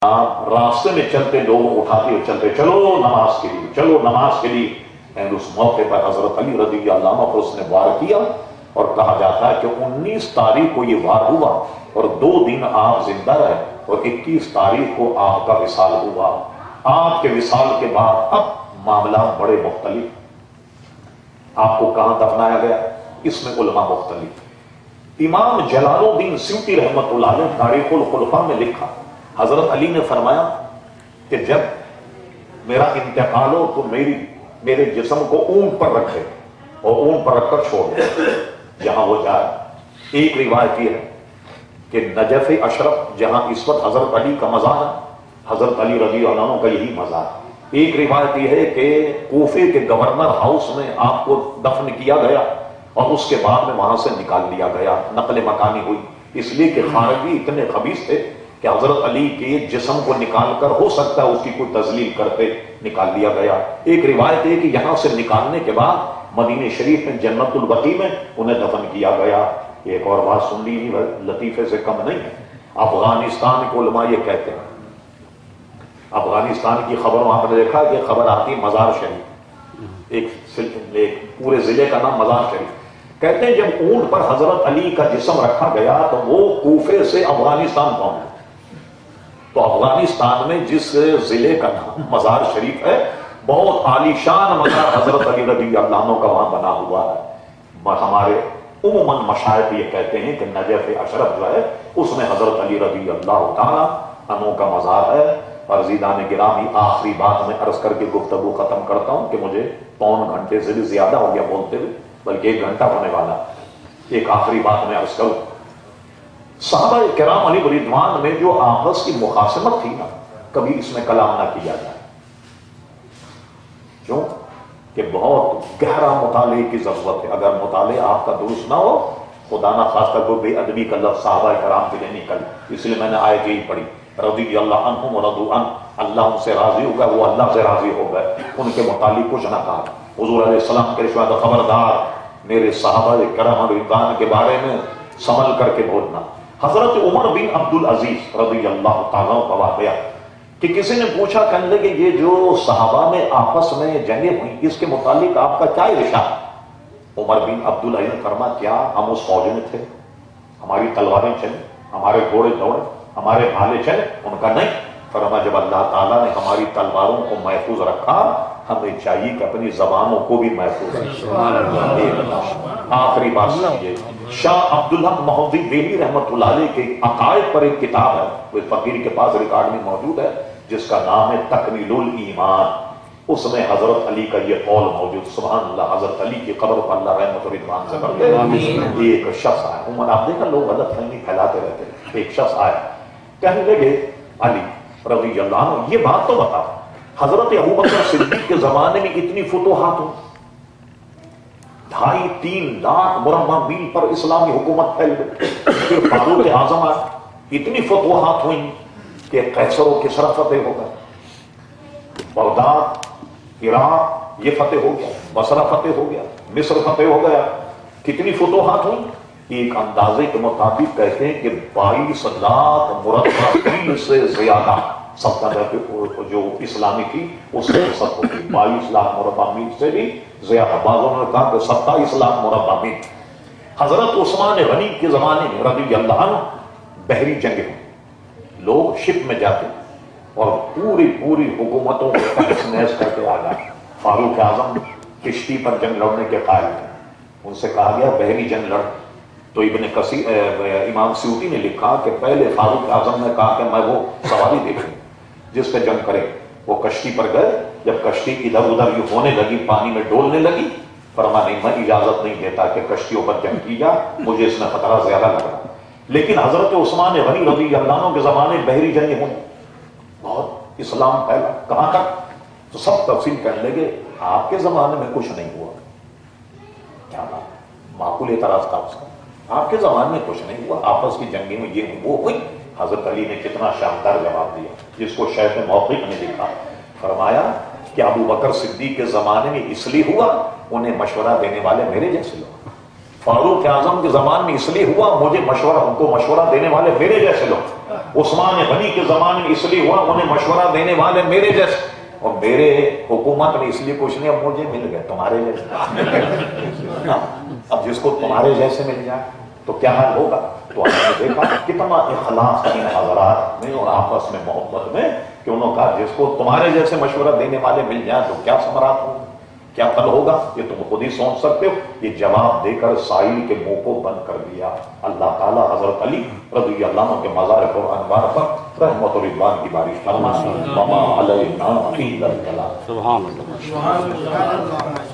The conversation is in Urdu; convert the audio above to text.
آپ راستے میں چلتے لوگ اٹھاتے ہوئے چلتے، چلو نماز کے لیے، چلو نماز کے لیے. اس موقع پر حضرت علی رضی اللہ عنہ پر اس نے وار کیا، اور کہا جاتا ہے کہ 19 تاریخ کو یہ وار ہوا اور 2 دن آپ زندہ رہے، اور 21 تاریخ کو آپ کا وصال ہوا. آپ کے وصال کے بعد اب معاملات بڑے مختلف. آپ کو کہاں دفنایا گیا اس میں علماء مختلف. امام جلال الدین سیوطی رحمۃ اللہ علیہ تاریخ الخلفاء میں لکھا، حضرت علی نے فرمایا کہ جب میرا انتقال ہو تو میرے جسم کو اونٹ پر رکھے اور اونٹ پر رکھ کر چھوڑ دے جہاں وہ جائے. ایک روایت یہ ہے کہ نجف اشرف جہاں اس وقت حضرت علی کا مزار ہے، حضرت علی رضی اللہ عنہ کا یہی مزار. ایک روایت یہ ہے کہ کوفے کے گورنر ہاؤس میں آپ کو دفن کیا گیا اور اس کے بعد میں وہاں سے نکال لیا گیا. نقل مکانی ہوئی اس لیے کہ خارجی اتنے خبیث تھے کہ حضرت علی کے جسم کو نکال کر ہو سکتا ہے اس کی کوئی تذلیل کرتے نکال لیا گیا. ایک روایت ہے کہ یہاں سے نکالنے کے بعد مدینہ شریف میں جنت البقیع میں انہیں دفن کیا گیا. ایک اور بات سن لی، لطیفے سے کم نہیں ہے. افغانستان کے علماء یہ کہتے ہیں، افغانستان کی خبروں آپ نے دیکھا کہ خبر آتی مزار شریف، ایک پورے ضلع کا نام مزار شریف. کہتے ہیں جب اونٹ پر حضرت علی کا جسم رکھا گیا تو وہ کوفے سے افغانستان پہنچا. تو افغانستان میں جس ضلع کا نام مزار شریف ہے، بہت عالیشان مزار حضرت علی رضی اللہ عنہ کا وہاں بنا ہوا ہے. ہمارے عموماً مشائخ یہ کہتے ہیں کہ نجف اشرف جو ہے اس میں حضرت علی رضی اللہ تعالیٰ عنہ کا مزار ہے. عزیزان گرامی، آخری بات میں عرض کر کے گفتگو ختم کرتا ہوں کہ مجھے پون گھنٹے سے بھی زیادہ ہو گیا بولتے ہوئے، بلکہ 1 گھنٹہ ہونے والا. ایک آخری بات میں عرض کروں، صحابہ کرام علیہ رضوان میں جو آپس کی مخاصمت تھی نا، کبھی اس میں کلام نہ کیا جائے. کیوں کہ بہت گہرا مطالعے کی ضرورت ہے. اگر مطالعہ آپ کا درست نہ ہو، خدا نہ خواستہ کوئی بے ادبی کا لفظ صحابہ کرام کے لیے نکل. اس لیے میں نے آیت یہی پڑھی، رضی اللہ عنہم ورضوا عنہ، اللہ ان سے راضی ہو گیا، وہ اللہ سے راضی ہو گئے. ان کے متعلق کچھ نہ کہا. حضور علیہ السلام کے ارشاد، خبردار میرے صحابہ کرام رضوان کے بارے میں سنبھل کر کے بولنا. حضرت عمر بن عبد العزیز رضی اللہ تعالیٰ کا واقعہ کہ کسی نے پوچھا، کہنے لگے یہ جو صحابہ میں آپس میں جنگیں ہوئی اس کے متعلق آپ کا کیا ارشاد؟ عمر بن عبد العزیز نے فرمایا، کیا ہم اس فوج میں تھے؟ ہماری تلواریں چلیں، ہمارے گھوڑے دوڑے، ہمارے بھالے چلے؟ ان کا نہیں. فرمایا جب اللہ تعالیٰ نے ہماری تلواروں کو محفوظ رکھا، ہمیں چاہیے کہ اپنی زبانوں کو بھی محفوظ رکھیں. آخری بات سنیے، شاہ عبدالحق محدودی دہلی رحمۃ اللہ علیہ کے عقائد پر ایک کتاب ہے، وہ فقیر کے پاس ریکارڈ میں موجود ہے، جس کا نام ہے تکمیل الایمان. اس میں حضرت علی کا یہ قول موجود. سبحان اللہ، حضرت علی کی قبر پر اللہ رحمت و رضوان سے بھر دے. ایک شخص آیا، عمر آپ دیکھا لوگ غلط فہمی پھیلاتے رہتے. ایک شخص آیا، کہنے لگے علی رضی اللہ عنہ یہ بات تو بتا، حضرت ابوبکر صدیق کے زمانے میں اتنی فتوحات ہوں، 2.5-3 لاکھ مربع میل پر اسلامی حکومت پھیل گئی. پھر فاروق اعظم آئے، اتنی فتوحات ہوئی کہ قیصر و کسریٰ فتح ہو گئے، بغداد، عراق یہ فتح ہو گیا، بصرہ فتح ہو گیا، مصر فتح ہو گیا. کتنی فتوحات ہوئی؟ ایک اندازے کے مطابق کہتے ہیں کہ 22 لاکھ مربع میل سے زیادہ سلطنت جو اسلامی تھی اس سے وسعت ہوگی. 22 لاکھ مربع میل سے بھی زیادہ. بعضوں نے کہا کہ 27 لاکھ مربع میل. حضرت عثمان غنی کے زمانے میں رضی اللہ عنہ بحری جنگیں ہوئی، لوگ شپ میں جاتے اور پوری حکومتوں کو تہس نہس کر کے آ جائے. فاروق اعظم کشتی پر جنگ لڑنے کے قائل تھے، ان سے کہا گیا بحری جنگ لڑ. تو ابن کثیر امام سیوطی نے لکھا کہ پہلے فاروق اعظم نے کہا کہ میں وہ سواری دیکھوں جس پہ جنگ کرے. وہ کشتی پر گئے، جب کشتی ادھر ادھر یہ ہونے لگی، پانی میں ڈولنے لگی، فرمایا نہیں، میں اجازت نہیں دیتا کہ کشتیوں پر جنگ کی جائے، مجھے اس میں خطرہ زیادہ لگ رہا. لیکن حضرت عثمان غنی رضی اللہ عنہ کے زمانے بحری جنگیں ہوئی، بہت اسلام پھیلا. کہاں تک؟ تو سب تفصیل کرنے لگے. آپ کے زمانے میں کچھ نہیں ہوا. کیا بات؟ معقول اعتراض تھا اس کا. آپ کے زمانے میں کچھ نہیں ہوا، آپس کی جنگیں میں یہ وہ ہوئی. حضرت علی نے کتنا شاندار جواب دیا، جس کو شیخ موقف نے لکھا. فرمایا کہ ابو بکر صدیق کے زمانے میں اس لیے ہوا، انہیں مشورہ دینے والے میرے جیسے لوگ. فاروق اعظم کے زمانے میں اس لیے ہوا، مجھے ان کو مشورہ دینے والے میرے جیسے لوگ. عثمان غنی کے زمانے میں اس لیے ہوا انہیں مشورہ دینے والے میرے جیسے، اور میرے حکومت میں اس لیے کچھ نہیں، اب مجھے مل گئے تمہارے جیسے۔ اب جس کو تمہارے جیسے مل جائے تو کیا حال ہوگا؟ تو ہم نے دیکھا کتنا اخلاص ان حضرات میں اور آپس میں محبت میں کہ انہوں نے کہا جس کو تمہارے جیسے مشورہ دینے والے مل جائیں تو کیا ثمرات ہوں، کیا پھل ہوگا، یہ تم خود ہی سوچ سکتے ہو۔ یہ جواب دے کر سائل کے منہ کو بند کر دیا اللہ تعالیٰ حضرت علی رضی اللہ عنہ کے مزار پر انوار پر رحمت و رضوان کی بارش فرمائے۔ وما علینا الا البلاغ۔ سبحان اللہ۔